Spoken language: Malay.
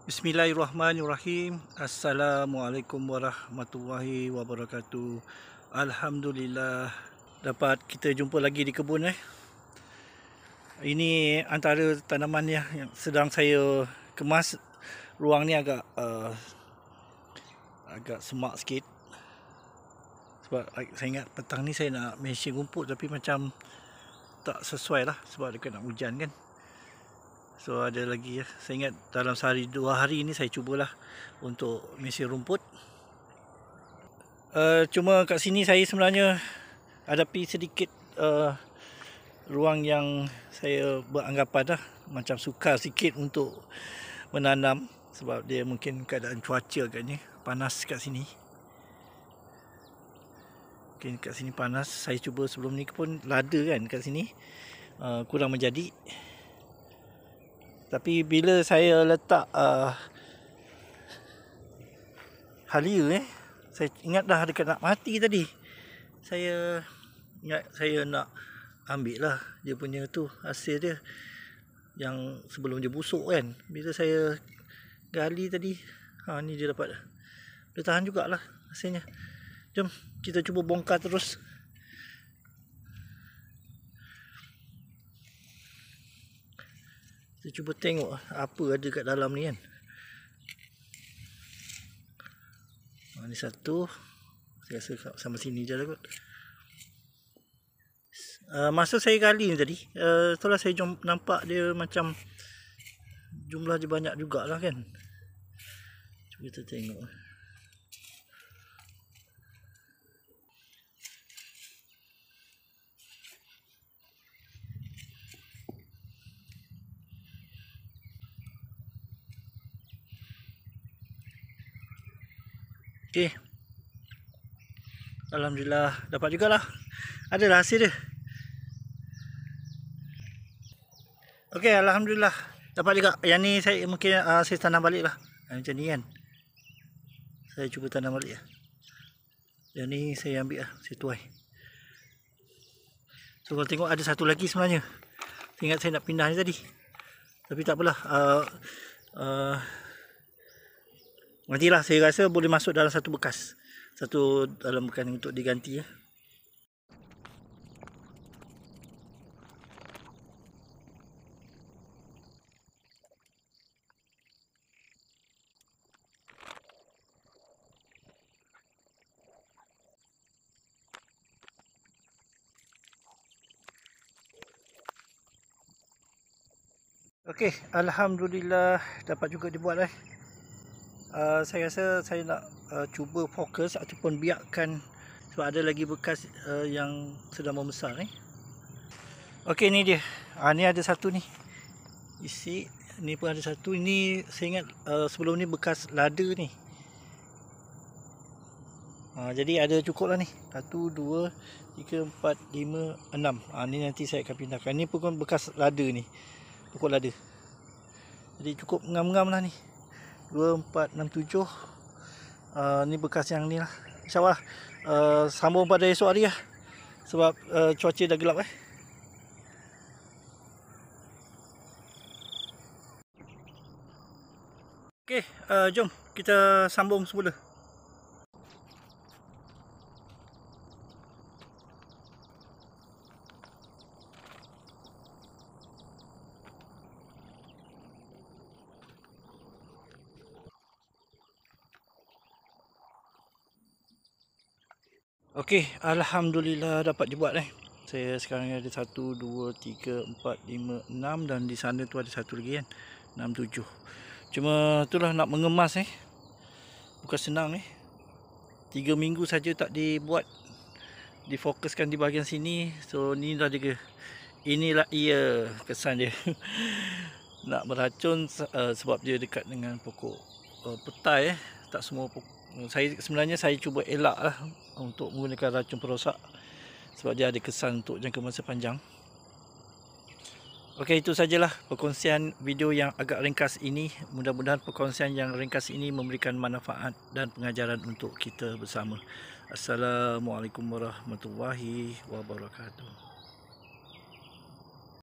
Bismillahirrahmanirrahim. Assalamualaikum warahmatullahi wabarakatuh. Alhamdulillah dapat kita jumpa lagi di kebun. Ini antara tanaman yang sedang saya kemas. Ruang ni agak semak sikit. Sebab saya ingat petang ni saya nak mesin rumput tapi macam tak sesuai lah sebab dekat nak hujan kan. So ada lagi ya. Saya ingat dalam sehari 2 hari ni saya cubalah untuk mesin rumput. Cuma kat sini saya sebenarnya hadapi sedikit ruang yang saya beranggapan macam sukar sikit untuk menanam. Sebab dia mungkin keadaan cuaca agaknya panas kat sini. Mungkin kat sini panas. Saya cuba sebelum ni pun lada kan kat sini, kurang menjadi. Tapi bila saya letak halia saya ingat dah dekat nak mati tadi. Saya ingat saya nak ambil lah dia punya tu hasil dia yang sebelum dia busuk kan. Bila saya gali tadi, ni dia dapat dah. Dia tahan jugalah hasilnya. Jom kita cuba bongkar terus. Kita cuba tengok apa ada kat dalam ni kan. Ni satu. Saya rasa sama sini je lah kot. Masa saya gali ni tadi, setelah saya nampak dia macam jumlah dia banyak jugalah kan. Cuba kita tengok. Okey. Alhamdulillah dapat jugalah. Adalah hasil dia. Okey, alhamdulillah dapat juga. Yang ni saya mungkin saya tanam balik lah. Macam ni kan. Saya cuba tanam balik lah. Yang ni saya ambil lah, saya tuai. So kalau tengok ada satu lagi sebenarnya. Saya ingat saya nak pindah ni tadi. Tapi tak apalah. Nantilah saya rasa boleh masuk dalam satu bekas. Satu dalam bekas untuk diganti ya. Okey, alhamdulillah dapat juga dibuat . Saya rasa saya nak cuba fokus ataupun biarkan sebab ada lagi bekas yang sedang membesar ni. Okey, ni dia. Ni ada satu ni. Isi, ni pun ada satu. Ini saya ingat sebelum ni bekas lada ni. Jadi ada cukup lah ni. 1, 2, 3, 4, 5, 6. Ni nanti saya akan pindahkan. Ni pun bekas lada ni. Pokok lada. Jadi cukup ngam-ngam lah ni. 2, 4, 6, 7. Ni bekas yang ni lah. InsyaAllah sambung pada esok hari lah. Sebab cuaca dah gelap . Okey, jom kita sambung semula. Okey, alhamdulillah dapat dibuat . Saya sekarang ada 1, 2, 3, 4, 5, 6 dan di sana tu ada satu lagi kan. 6, 7. Cuma itulah nak mengemas bukan senang . 3 minggu saja tak dibuat. Difokuskan di bahagian sini. So ni dah dia. Inilah ia kesan dia. Nak beracun sebab dia dekat dengan pokok petai . Tak semua pokok. Sebenarnya saya cuba elak lah untuk menggunakan racun perosak sebab dia ada kesan untuk jangka masa panjang. Okey, itu sajalah perkongsian video yang agak ringkas ini. Mudah-mudahan perkongsian yang ringkas ini memberikan manfaat dan pengajaran untuk kita bersama. Assalamualaikum warahmatullahi wabarakatuh.